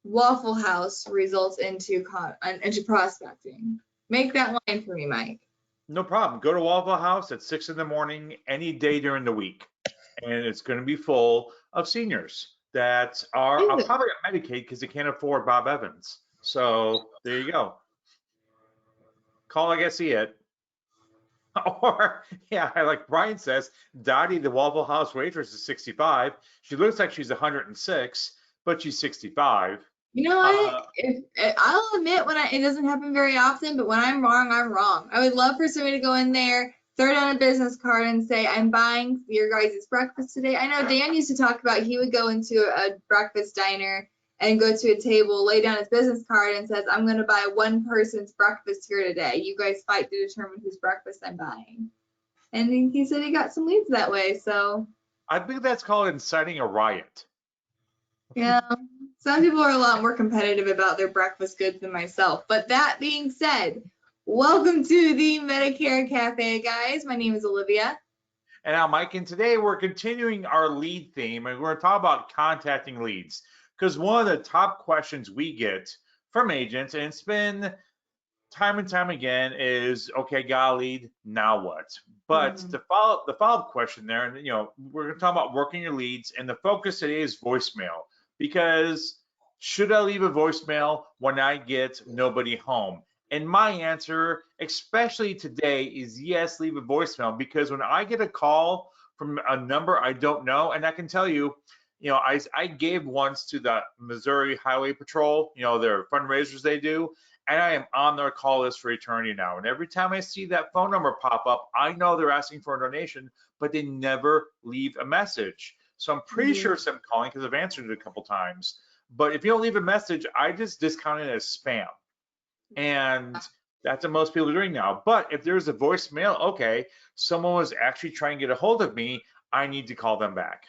Waffle House results into prospecting? Make that line for me, Mike. No problem. Go to Waffle House at 6 in the morning any day during the week, and it's going to be full of seniors that are probably on Medicaid because they can't afford Bob Evans. So there you go. Call like I see it. Or, yeah, like Brian says, Dottie, the Waffle House waitress, is 65. She looks like she's 106, but she's 65. You know what? If I'll admit it doesn't happen very often, but when I'm wrong, I'm wrong. I would love for somebody to go in there, throw down a business card, and say, "I'm buying your guys' breakfast today." I know Dan used to talk about he would go into a breakfast diner and go to a table, lay down his business card, and says, "I'm going to buy one person's breakfast here today. You guys fight to determine whose breakfast I'm buying." And he said he got some leads that way. So I think that's called inciting a riot. yeah. Some people are a lot more competitive about their breakfast goods than myself. But that being said, welcome to the Medicare Cafe, guys. My name is Olivia. And I'm Mike, and today we're continuing our lead theme, and we're going to talk about contacting leads. Because one of the top questions we get from agents, and it's been time and time again, is, okay, got a lead, now what? But the follow-up question there, and we're going to talk about working your leads, and the focus today is voicemail. Because should I leave a voicemail when I get nobody home? And my answer, especially today, is yes, leave a voicemail. Because when I get a call from a number I don't know, and I can tell you, I gave once to the Missouri Highway Patrol, their fundraisers they do, and I am on their call list for eternity now. And every time I see that phone number pop up, I know they're asking for a donation, but they never leave a message. So I'm pretty sure it's them calling because I've answered it a couple times. But if you don't leave a message, I just discount it as spam. And that's what most people are doing now. But if there's a voicemail, okay, someone was actually trying to get a hold of me, I need to call them back.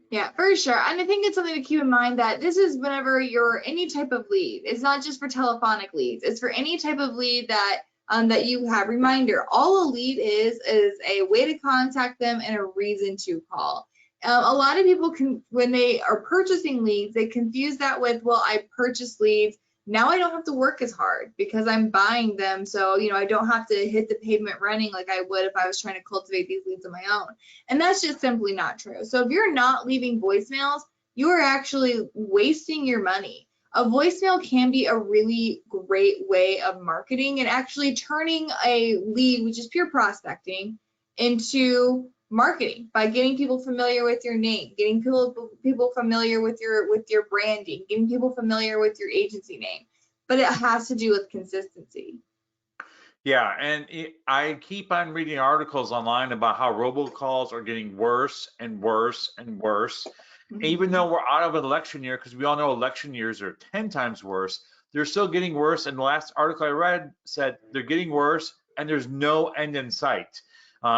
Yeah, for sure. And I think it's something to keep in mind that this is whenever you're any type of lead. It's not just for telephonic leads. It's for any type of lead that that you have. Reminder, all a lead is a way to contact them and a reason to call. A lot of people can, when they are purchasing leads, they confuse that with, well, I purchase leads. Now I don't have to work as hard because I'm buying them. So, I don't have to hit the pavement running like I would if I was trying to cultivate these leads on my own. And that's just simply not true. So if you're not leaving voicemails, you are actually wasting your money. A voicemail can be a really great way of marketing and actually turning a lead, which is pure prospecting, into marketing by getting people familiar with your name, getting people familiar with your branding, getting people familiar with your agency name. But it has to do with consistency. Yeah, and I keep on reading articles online about how robocalls are getting worse and worse and worse. Even though we're out of an election year, because we all know election years are 10 times worse, they're still getting worse. And the last article I read said they're getting worse and there's no end in sight.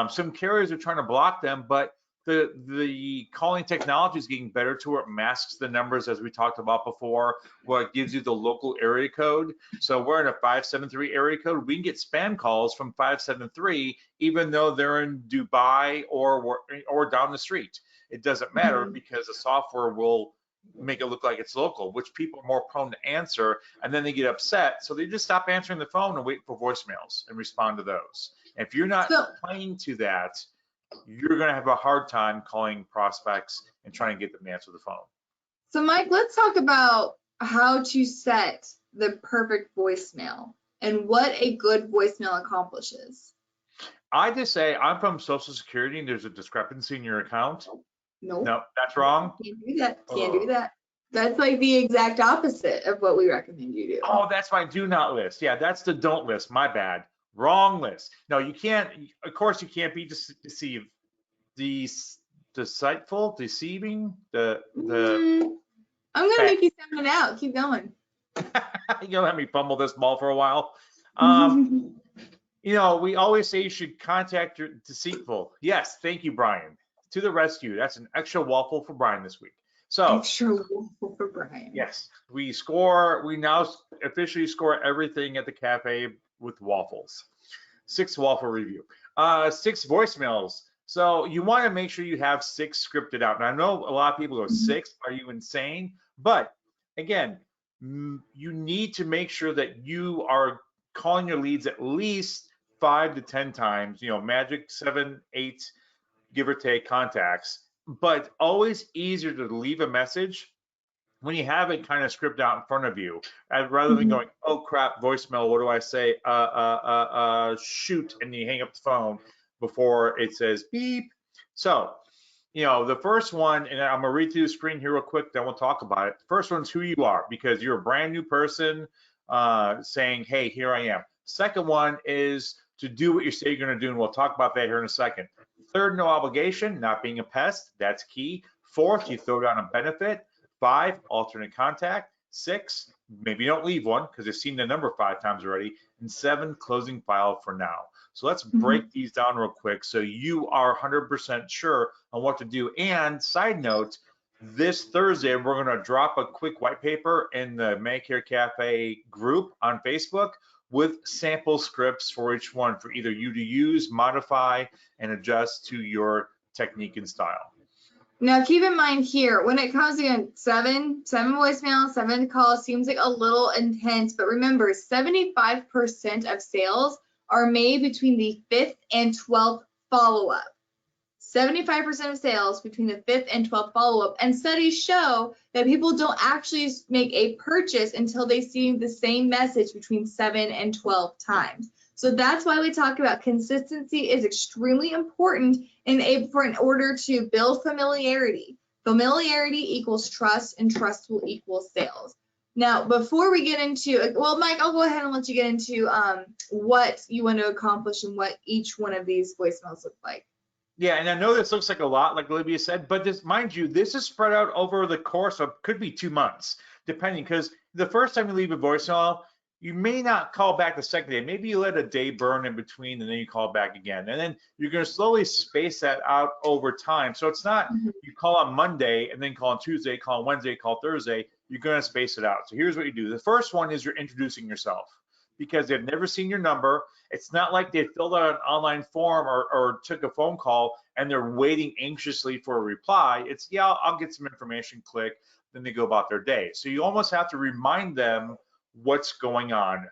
Some carriers are trying to block them, but the calling technology is getting better to where it masks the numbers, as we talked about before, where it gives you the local area code. So we're in a 573 area code. We can get spam calls from 573, even though they're in Dubai or down the street. It doesn't matter because the software will make it look like it's local, which people are more prone to answer, and then they get upset. So they just stop answering the phone and wait for voicemails and respond to those. If you're not playing to that, you're going to have a hard time calling prospects and trying to get them to answer the phone. So Mike, let's talk about how to set the perfect voicemail and what a good voicemail accomplishes. I just say, I'm from Social Security and there's a discrepancy in your account. Nope. No, that's wrong. Can't do that. Can't do that. That's like the exact opposite of what we recommend you do. Oh, that's my do not list. Yeah, that's the don't list. My bad. Wrong list. No, you can't. Of course, you can't be deceived. Deceitful, deceiving. I'm gonna make you sound it out. Keep going. You're gonna let me fumble this ball for a while. We always say you should contact your deceitful. Yes, thank you, Brian. To the rescue. That's an extra waffle for Brian this week. So extra waffle for Brian. Yes, we now officially score everything at the cafe with waffles. 6 waffle review. 6 voicemails. So you want to make sure you have 6 scripted out. And I know a lot of people go, 6, are you insane? But again, you need to make sure that you are calling your leads at least 5 to 10 times, magic 7, 8, give or take contacts, but always easier to leave a message when you have it kind of scripted out in front of you, rather than going, oh crap, voicemail, what do I say? Shoot, and you hang up the phone before it says beep. So, the first one, and I'm gonna read through the screen here real quick, then we'll talk about it. The first one's who you are, because you're a brand new person saying, hey, here I am. Second one is to do what you say you're gonna do, and we'll talk about that here in a second. Third, no obligation, not being a pest, that's key. Fourth, you throw down a benefit. 5, alternate contact. 6, maybe you don't leave one because you've seen the number 5 times already. And 7, closing file for now. So let's break these down real quick so you are 100% sure on what to do. And side note, this Thursday, we're going to drop a quick white paper in the Medicare Cafe group on Facebook with sample scripts for each one for either you to use, modify, and adjust to your technique and style. Now, keep in mind here, when it comes to seven voicemails, 7 calls seems like a little intense, but remember, 75% of sales are made between the 5th and 12th follow-up. 75% of sales between the 5th and 12th follow-up, and studies show that people don't actually make a purchase until they see the same message between 7 and 12 times. So that's why we talk about consistency is extremely important in order to build familiarity. Familiarity equals trust, and trust will equal sales. Now, before we get into, well, Mike, I'll go ahead and let you get into what you want to accomplish and what each one of these voicemails look like. Yeah, and I know this looks like a lot, like Olivia said, but this, mind you, this is spread out over the course of, could be 2 months, depending, because the first time you leave a voicemail, you may not call back the second day. Maybe you let a day burn in between and then you call back again. And then you're going to slowly space that out over time. So it's not you call on Monday and then call on Tuesday, call on Wednesday, call Thursday. You're going to space it out. So here's what you do. The first one is you're introducing yourself because they've never seen your number. It's not like they filled out an online form or took a phone call and they're waiting anxiously for a reply. It's, yeah, I'll get some information, click, then they go about their day. So you almost have to remind them what's going on.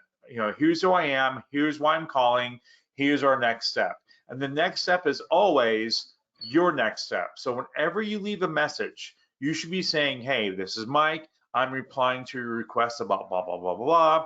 Here's who I am, here's why I'm calling, here's our next step. And the next step is always your next step. So whenever you leave a message, you should be saying, hey, this is Mike, I'm replying to your request about blah, blah, blah, blah, blah.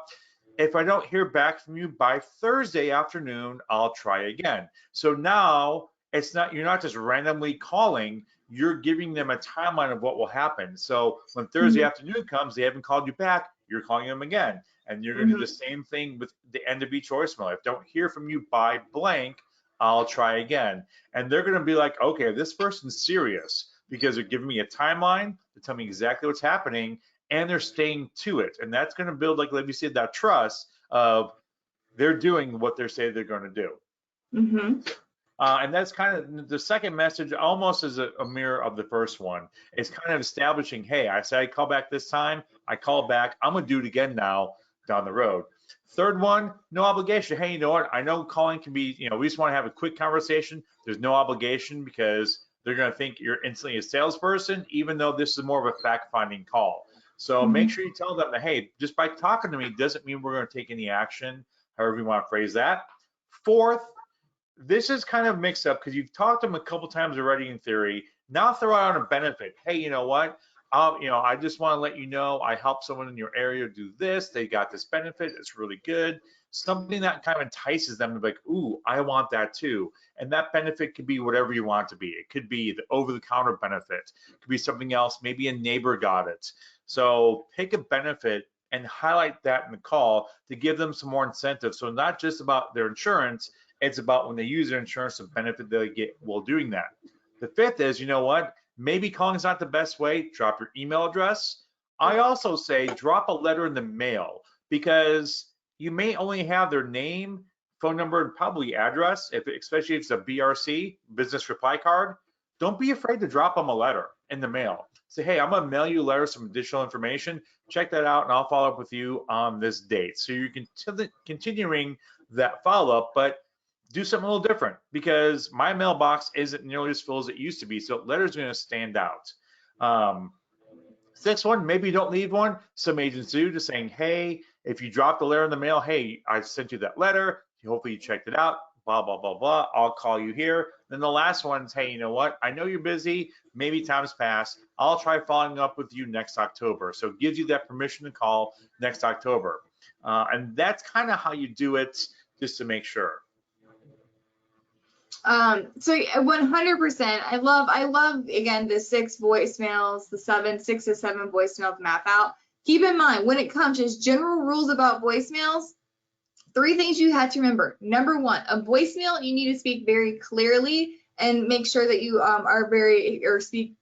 If I don't hear back from you by Thursday afternoon, I'll try again. So now you're not just randomly calling, you're giving them a timeline of what will happen. So when Thursday afternoon comes, they haven't called you back, you're calling them again. And you're going to do the same thing with the end of each voicemail. If I don't hear from you by blank, I'll try again. And they're going to be like, okay, this person's serious because they're giving me a timeline to tell me exactly what's happening and they're staying to it. And that's going to build, like Libby said, that trust of they're doing what they say they're going to do. And that's kind of the second message, almost as a mirror of the first one. It's kind of establishing, hey, I said I'd call back this time. I called back. I'm going to do it again now down the road. Third one, no obligation. Hey, you know what? I know calling can be, we just want to have a quick conversation. There's no obligation because they're going to think you're instantly a salesperson, even though this is more of a fact-finding call. So make sure you tell them that, hey, just by talking to me doesn't mean we're going to take any action, however you want to phrase that. Fourth, this is kind of mixed up because you've talked to them a couple times already in theory. Now throw out a benefit. Hey, you know what? I just want to let you know I helped someone in your area do this. They got this benefit. It's really good. Something that kind of entices them to be like, ooh, I want that too. And that benefit could be whatever you want it to be. It could be the over-the-counter benefit. It could be something else. Maybe a neighbor got it. So pick a benefit and highlight that in the call to give them some more incentive. So not just about their insurance, it's about when they use their insurance, the benefit they get while doing that. The fifth is, you know what? Maybe calling is not the best way. Drop your email address. I also say drop a letter in the mail because you may only have their name, phone number, and probably address, especially if it's a BRC, business reply card. Don't be afraid to drop them a letter in the mail. Say, hey, I'm going to mail you a letter, some additional information. Check that out, and I'll follow up with you on this date. So you're continuing that follow-up, but do something a little different because my mailbox isn't nearly as full as it used to be. So letters are going to stand out. Sixth one, maybe you don't leave one. Some agents do, just saying, hey, if you dropped a letter in the mail, hey, I sent you that letter. Hopefully you checked it out. Blah, blah, blah, blah. I'll call you here. Then the last one is, hey, you know what? I know you're busy. Maybe time's passed. I'll try following up with you next October. So it gives you that permission to call next October. And that's kind of how you do it, just to make sure. So 100%. I love again the 6 voicemails, the 6 to 7 voicemails map out. Keep in mind when it comes to just general rules about voicemails, 3 things you have to remember. Number 1, a voicemail, you need to speak very clearly and make sure that you speak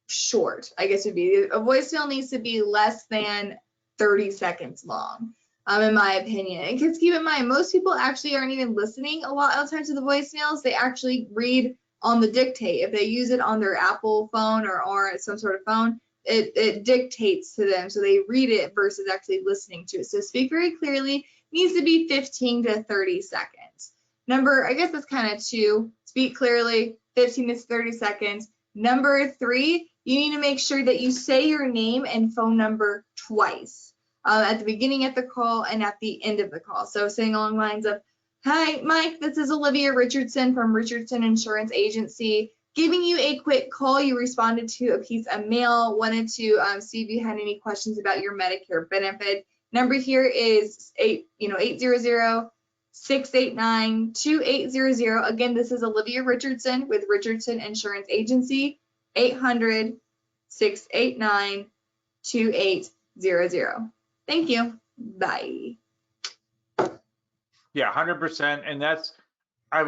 short, I guess would be. A voicemail needs to be less than 30 seconds long, in my opinion. And because keep in mind, most people actually aren't even listening a lot of times to the voicemails. They actually read on the dictate. If they use it on their Apple phone or some sort of phone, it dictates to them. So they read it versus actually listening to it. So speak very clearly. Needs to be 15 to 30 seconds. I guess that's kind of 2. Speak clearly, 15 to 30 seconds. Number 3, you need to make sure that you say your name and phone number twice, at the beginning of the call and at the end of the call. So saying along the lines of, hi, Mike, this is Olivia Richardson from Richardson Insurance Agency. Giving you a quick call. You responded to a piece of mail, wanted to see if you had any questions about your Medicare benefit. Number here is 800-689-2800. Again, this is Olivia Richardson with Richardson Insurance Agency, 800-689-2800. Thank you. Bye. Yeah, 100%. And that's, I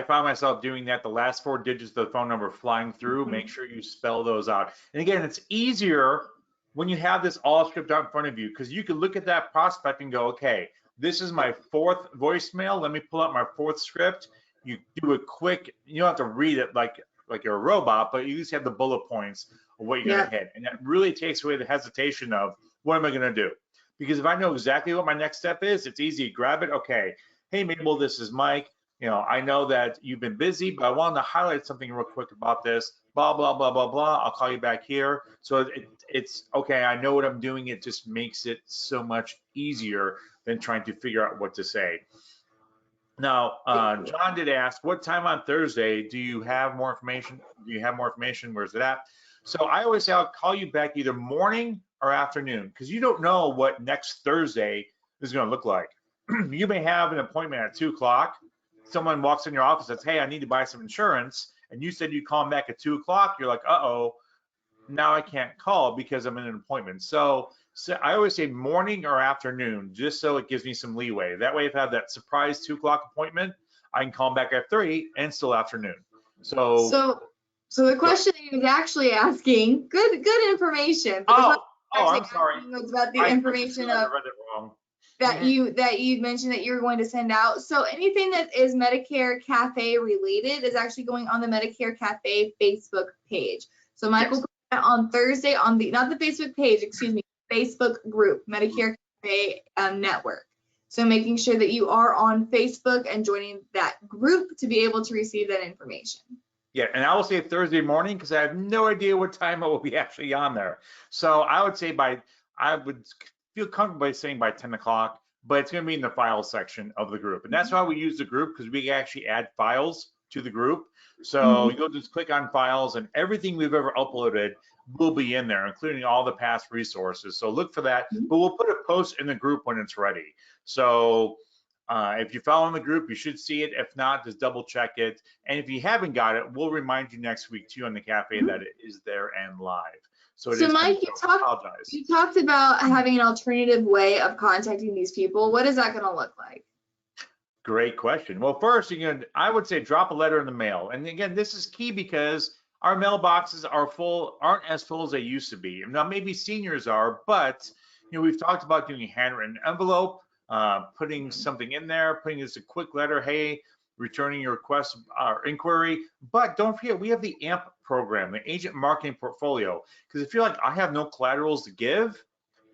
found myself doing that. The last 4 digits of the phone number flying through, make sure you spell those out. And again, it's easier when you have this all script out in front of you, because you can look at that prospect and go, okay, this is my 4th voicemail. Let me pull out my 4th script. You do a quick, you don't have to read it like you're a robot, but you just have the bullet points of what you're going to hit. And that really takes away the hesitation of what am I going to do? Because if I know exactly what my next step is, it's easy. Grab it. Okay. Hey, Mabel, this is Mike. I know that you've been busy, but I wanted to highlight something real quick about this. Blah, blah, blah, blah, blah. I'll call you back here. So it's okay. I know what I'm doing. It just makes it so much easier than trying to figure out what to say. Now, John did ask, what time on Thursday do you have more information? Where's it at? So I always say I'll call you back either morning or afternoon, because you don't know what next Thursday is going to look like. You may have an appointment at 2 o'clock. Someone walks in your office and says, hey, I need to buy some insurance. And you said you'd call them back at 2 o'clock. You're like, uh-oh, now I can't call because I'm in an appointment. So I always say morning or afternoon, just so it gives me some leeway. That way, if I have that surprise 2 o'clock appointment, I can call them back at 3 and still afternoon. So the question he was actually asking, good information. I'm sorry. Was about the information I read it wrong. that you mentioned that you're going to send out. So anything that is Medicare Cafe related is actually going on the Medicare Cafe Facebook page. So Michael put that on Thursday on not the Facebook page, excuse me, Facebook group, Medicare Cafe network. So making sure that you are on Facebook and joining that group to be able to receive that information. Yeah, and I will say Thursday morning because I have no idea what time I will be actually on there. So I would say I would feel comfortable by saying by 10 o'clock, but it's going to be in the files section of the group. And that's why we use the group, because we can actually add files to the group. So you'll just click on files and everything we've ever uploaded will be in there, including all the past resources. So look for that, but we'll put a post in the group when it's ready. So if you follow in the group, you should see it. If not, just double check it. And if you haven't got it, we'll remind you next week too on the cafe that it is there and live. So Mike, you talked about having an alternative way of contacting these people. What is that going to look like? Great question. Well, first, I would say drop a letter in the mail. And again, this is key because our mailboxes aren't as full as they used to be. Now, maybe seniors are, but we've talked about doing a handwritten envelope, putting something in there, putting just a quick letter, hey, returning your request or inquiry. But don't forget, we have the AMP program, the Agent Marketing Portfolio. Because if you're like, I have no collaterals to give,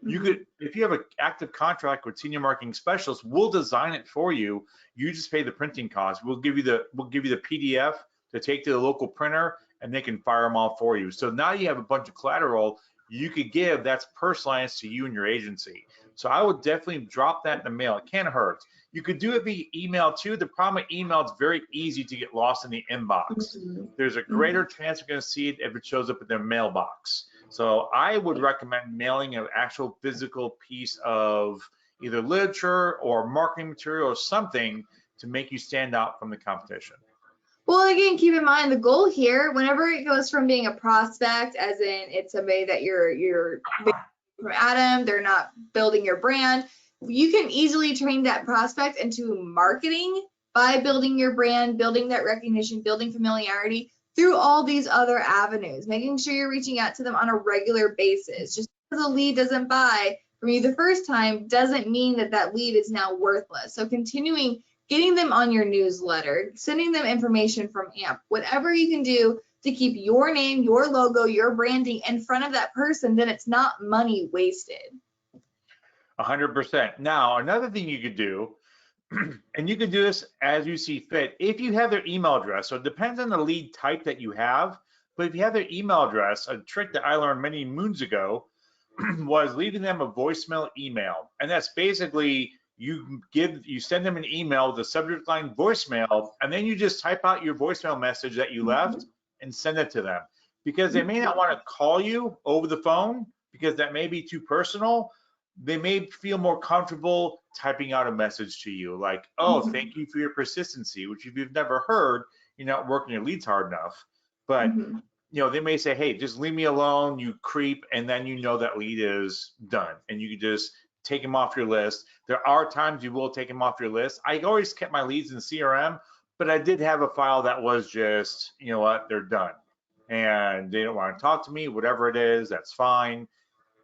you could, if you have an active contract with Senior Marketing Specialists, we'll design it for you. You just pay the printing cost. We'll give you the PDF to take to the local printer, and they can fire them all for you. So now you have a bunch of collateral you could give that's personalized to you and your agency. So I would definitely drop that in the mail. It can't hurt. You could do it via email too. The problem with email, it's very easy to get lost in the inbox. There's a greater chance you're going to see it if it shows up in their mailbox. So I would recommend mailing an actual physical piece of either literature or marketing material or something to make you stand out from the competition. Well, again, keep in mind the goal here, whenever it goes from being a prospect, as in it's somebody that you're from Adam, they're not building your brand, you can easily train that prospect into marketing by building your brand, building that recognition, building familiarity through all these other avenues, making sure you're reaching out to them on a regular basis. Just because a lead doesn't buy from you the first time doesn't mean that that lead is now worthless. So continuing getting them on your newsletter, sending them information from AMP, whatever you can do to keep your name, your logo, your branding in front of that person, then it's not money wasted. 100%. Now, another thing you could do, and you can do this as you see fit, if you have their email address, so it depends on the lead type that you have, but if you have their email address, a trick that I learned many moons ago was leaving them a voicemail email. And that's basically you send them an email with the subject line voicemail, and then you just type out your voicemail message that you left and send it to them, because they may not want to call you over the phone because that may be too personal. They may feel more comfortable typing out a message to you like, oh, thank you for your persistency, which if you've never heard, you're not working your leads hard enough. But you know, they may say, hey, just leave me alone, you creep, and then you know that lead is done and you can just take them off your list. There are times you will take them off your list. I always kept my leads in CRM, but I did have a file that was just, you know what, they're done and they don't want to talk to me, whatever it is, that's fine.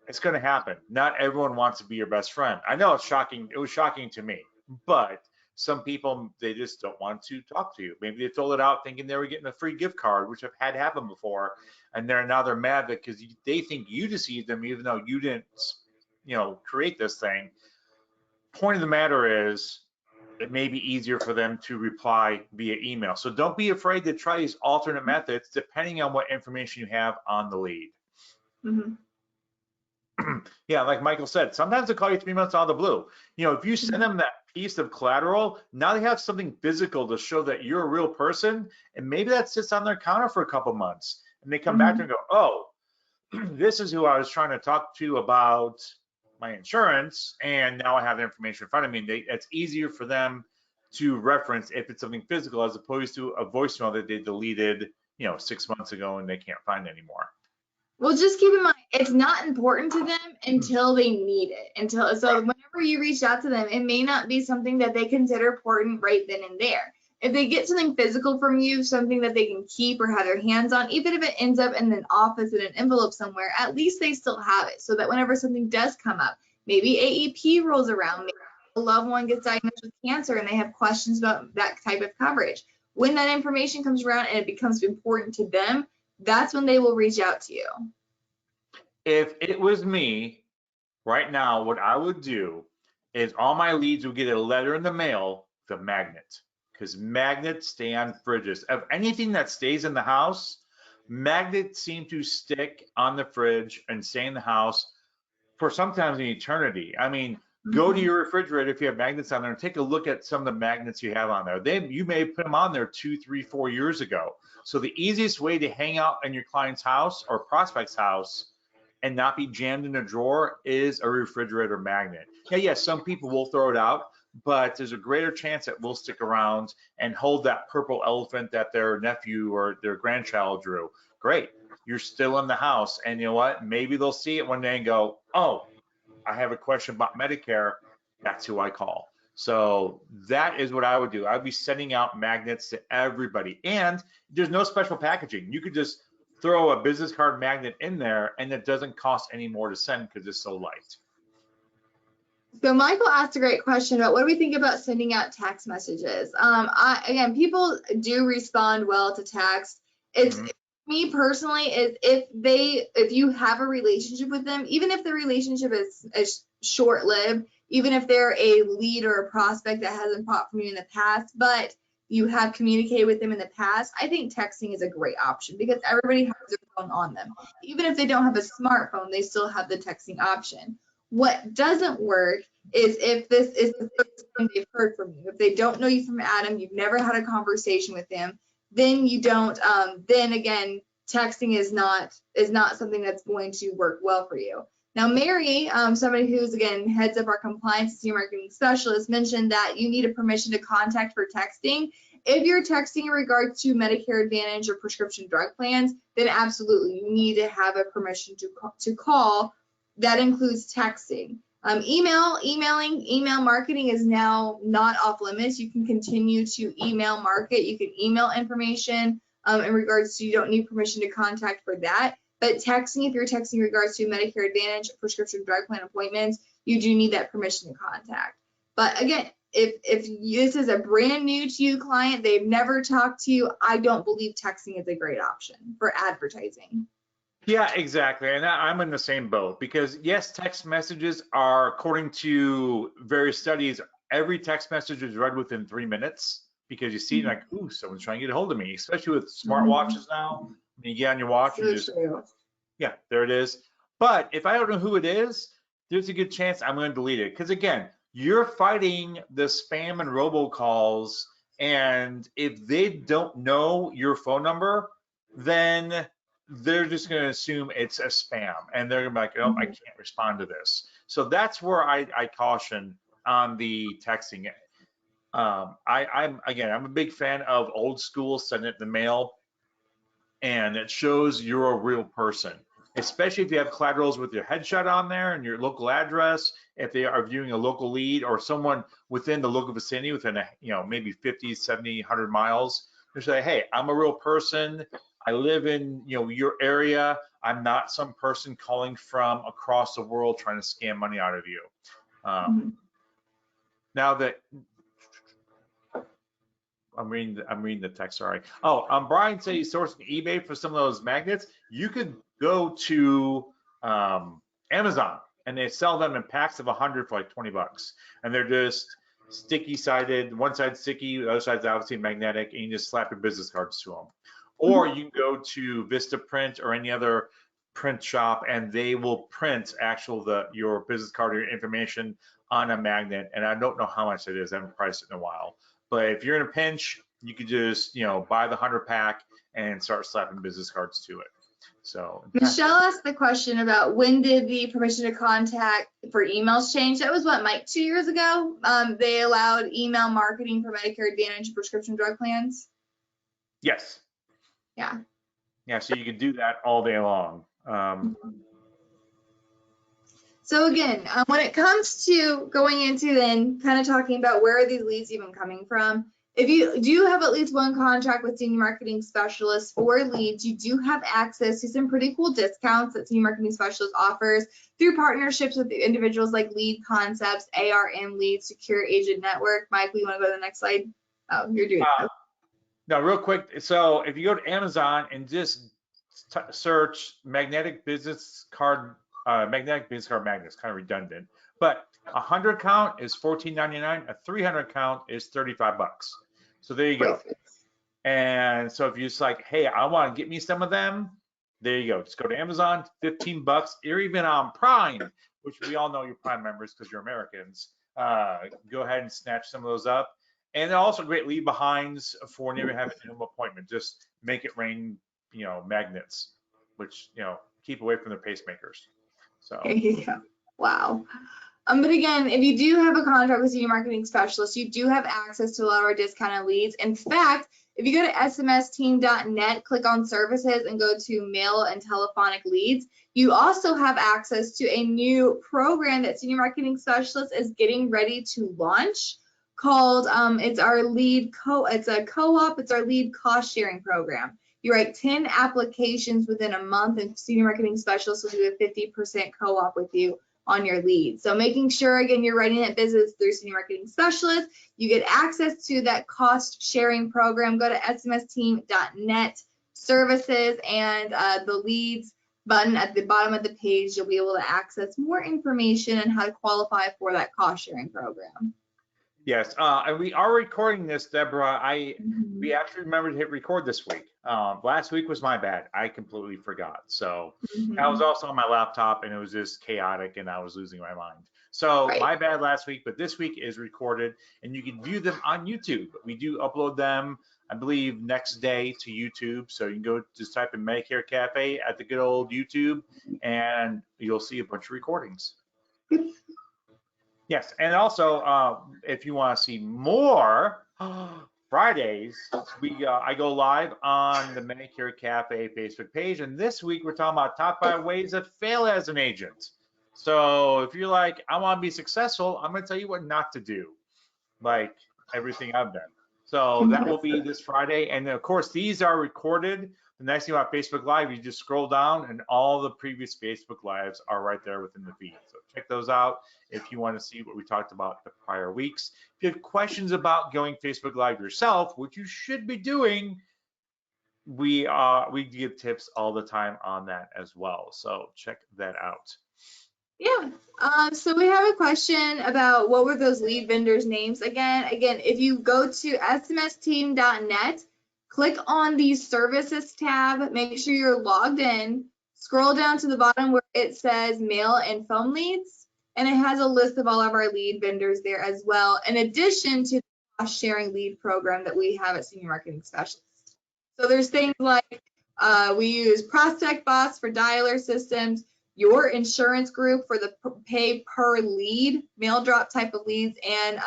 It's going to happen. Not everyone wants to be your best friend. I know it's shocking. It was shocking to me, but some people, they just don't want to talk to you. Maybe they filled it out thinking they were getting a free gift card, which have had happen before, and now they're mad because they think you deceived them, even though you didn't, you know, create this thing. Point of the matter is, it may be easier for them to reply via email. So don't be afraid to try these alternate methods depending on what information you have on the lead. Yeah, like Michael said, sometimes they call you 3 months out of the blue. You know, if you send them that piece of collateral, now they have something physical to show that you're a real person, and maybe that sits on their counter for a couple months, and they come back and go, oh, this is who I was trying to talk to about my insurance, and now I have the information in front of me. It's easier for them to reference if it's something physical as opposed to a voicemail that they deleted, you know, 6 months ago and they can't find anymore. Well, just keep in mind, it's not important to them until they need it. So whenever you reach out to them, it may not be something that they consider important right then and there. If they get something physical from you, something that they can keep or have their hands on, even if it ends up in an office in an envelope somewhere, at least they still have it, so that whenever something does come up, maybe AEP rolls around, maybe a loved one gets diagnosed with cancer and they have questions about that type of coverage. When that information comes around and it becomes important to them, that's when they will reach out to you. If it was me right now, what I would do is all my leads would get a letter in the mail, the magnet, because magnets stay on fridges. Of anything that stays in the house, magnets seem to stick on the fridge and stay in the house for sometimes an eternity. I mean, go to your refrigerator if you have magnets on there and take a look at some of the magnets you have on there. You may put them on there 2, 3, 4 years ago. So the easiest way to hang out in your client's house or prospect's house and not be jammed in a drawer is a refrigerator magnet. Now, yes, some people will throw it out, but there's a greater chance that will stick around and hold that purple elephant that their nephew or their grandchild drew. Great, you're still in the house, and you know what? Maybe they'll see it one day and go, oh, I have a question about Medicare. That's who I call. So that is what I would do. I'd be sending out magnets to everybody, and there's no special packaging. You could just throw a business card magnet in there, and it doesn't cost any more to send because it's so light. So Michael asked a great question about what do we think about sending out text messages. Again, people do respond well to text. It's me personally is if you have a relationship with them, even if the relationship is short-lived, even if they're a lead or a prospect that hasn't bought from you in the past, but you have communicated with them in the past, I think texting is a great option because everybody has their phone on them. Even if they don't have a smartphone, they still have the texting option. What doesn't work is if this is the first time they've heard from you. If they don't know you from Adam, you've never had a conversation with them, then you don't, then again, texting is not something that's going to work well for you. Now, Mary, somebody who's, again, heads up our compliance and senior marketing specialist, mentioned that you need a permission to contact for texting. If you're texting in regards to Medicare Advantage or prescription drug plans, then absolutely you need to have a permission to call. That includes texting. Email marketing is now not off limits. You can continue to email market. You can email information in regards to, you don't need permission to contact for that. But texting, if you're texting in regards to Medicare Advantage, prescription drug plan appointments, you do need that permission to contact. But again, if this is a brand new to you client, they've never talked to you, I don't believe texting is a great option for advertising. Yeah, exactly. And I'm in the same boat because yes, text messages are, according to various studies, every text message is read within 3 minutes because you see it like, ooh, someone's trying to get a hold of me, especially with smartwatches now. When you get on your watch, you just, yeah, there it is. But if I don't know who it is, there's a good chance I'm going to delete it. Because again, you're fighting the spam and robocalls. And if they don't know your phone number, then they're just going to assume it's a spam. And they're going to be like, oh, I can't respond to this. So that's where I caution on the texting. I'm a big fan of old school, send it in the mail. And it shows you're a real person, especially if you have collaterals with your headshot on there and your local address. If they are viewing a local lead or someone within the local vicinity, within maybe 50, 70, 100 miles, they say, hey, I'm a real person. I live in your area. I'm not some person calling from across the world trying to scam money out of you. Now that I'm reading the text, sorry. Oh, Brian said he's sourcing eBay for some of those magnets. You could go to Amazon and they sell them in packs of 100 for like 20 bucks. And they're just sticky sided, one side sticky, the other side's obviously magnetic, and you just slap your business cards to them. Or you can go to Vistaprint or any other print shop and they will print your business card or your information on a magnet. And I don't know how much it is. I haven't priced it in a while. But if you're in a pinch, you could just, buy the 100 pack and start slapping business cards to it. So Michelle asked the question about when did the permission to contact for emails change? That was what, Mike, 2 years ago? They allowed email marketing for Medicare Advantage prescription drug plans? Yes. Yeah. Yeah, so you can do that all day long. So again, when it comes to going into then kind of talking about where are these leads even coming from, if you do have at least one contract with senior marketing specialists for leads, you do have access to some pretty cool discounts that senior marketing specialist offers through partnerships with individuals like Lead Concepts, ARM Lead, Secure Agent Network. Mike, you want to go to the next slide? Oh, you're doing it. No, real quick. So if you go to Amazon and just search magnetic business card magnets, kind of redundant, but 100 count is $14.99. A 300 count is 35 bucks. So there you go. And so if you're just like, hey, I want to get me some of them, there you go. Just go to Amazon, 15 bucks, or even on Prime, which we all know you're Prime members because you're Americans. Go ahead and snatch some of those up. And they're also great leave behinds for when you have an appointment. Just make it rain, magnets, which, keep away from the pacemakers. So there you go. Wow. But again, if you do have a contract with senior marketing specialist, you do have access to a lot of our discounted leads. In fact, if you go to smsteam.net, click on services and go to mail and telephonic leads, you also have access to a new program that senior marketing specialist is getting ready to launch called, it's our lead it's our lead cost sharing program. You write 10 applications within a month and senior marketing specialist will do a 50% co-op with you on your lead. So making sure, again, you're writing that business through senior marketing specialist, you get access to that cost sharing program. Go to smsteam.net services and the leads button at the bottom of the page, you'll be able to access more information on how to qualify for that cost sharing program. Yes, and we are recording this, Deborah. Mhm. We actually remembered to hit record this week. Last week was my bad. I completely forgot. So I was Mhm. also on my laptop and it was just chaotic and I was losing my mind. So Right. my bad last week, but this week is recorded and you can view them on YouTube. We do upload them, I believe, next day to YouTube. So you can go just type in Medicare Cafe at the good old YouTube and you'll see a bunch of recordings. Yes, and also if you want to see more Fridays, I go live on the Medicare Cafe Facebook page, and this week we're talking about top 5 ways to fail as an agent. So if you're like, I want to be successful, I'm going to tell you what not to do, like everything I've done. So that will be this Friday, and of course these are recorded. The nice thing about Facebook Live, you just scroll down and all the previous Facebook Lives are right there within the feed. So check those out if you want to see what we talked about the prior weeks. If you have questions about going Facebook Live yourself, which you should be doing, we give tips all the time on that as well. So check that out. Yeah. So we have a question about what were those lead vendors' names again? Again, if you go to smsteam.net, click on the services tab, make sure you're logged in, scroll down to the bottom where it says mail and phone leads, and it has a list of all of our lead vendors there as well, in addition to the cost sharing lead program that we have at Senior Marketing Specialists. So there's things like we use Prospect Boss for dialer systems, your insurance group for the pay per lead, mail drop type of leads, and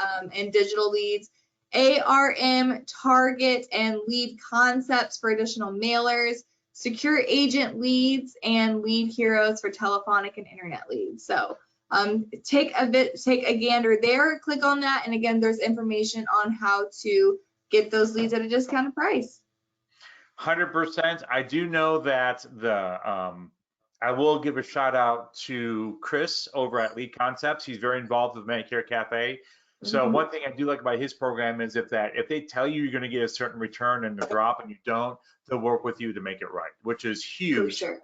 digital leads, ARM, Target, and Lead Concepts for additional mailers, Secure Agent leads, and Lead Heroes for telephonic and internet leads. So take a gander there, click on that, and again, there's information on how to get those leads at a discounted price. 100%. I do know that I will give a shout out to Chris over at Lead Concepts. He's very involved with Medicare Cafe. So one thing I do like about his program is if they tell you you're going to get a certain return in the drop and you don't, they'll work with you to make it right, which is huge. For sure.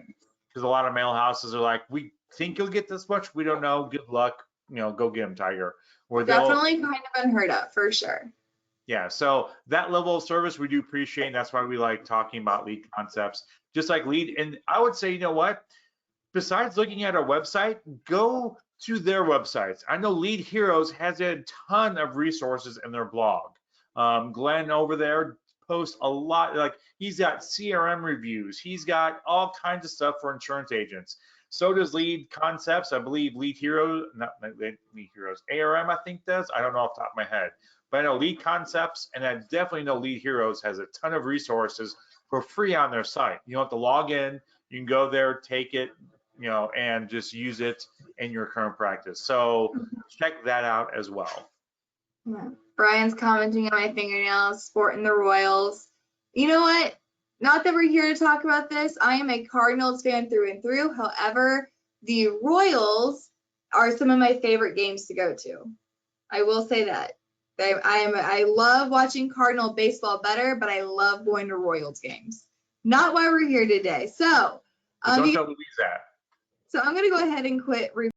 Because a lot of mail houses are like, we think you'll get this much, we don't know. Good luck, go get them, Tiger. Where Definitely kind of unheard of, for sure. Yeah, so that level of service we do appreciate, and that's why we like talking about Lead Concepts, just like Lead. And I would say, you know what? Besides looking at our website, go to their websites. I know Lead Heroes has a ton of resources in their blog. Glenn over there posts a lot, like he's got CRM reviews, he's got all kinds of stuff for insurance agents. So does Lead Concepts. I believe Lead Heroes, not Lead Heroes, ARM I think does. I don't know off the top of my head. But I know Lead Concepts, and I definitely know Lead Heroes has a ton of resources for free on their site. You don't have to log in. You can go there, take it, and just use it in your current practice. So check that out as well. Yeah. Brian's commenting on my fingernails, sporting the Royals. You know what? Not that we're here to talk about this. I am a Cardinals fan through and through. However, the Royals are some of my favorite games to go to. I will say that. I love watching Cardinal baseball better, but I love going to Royals games. Not why we're here today. So, But don't tell Louise that. So I'm going to go ahead and quit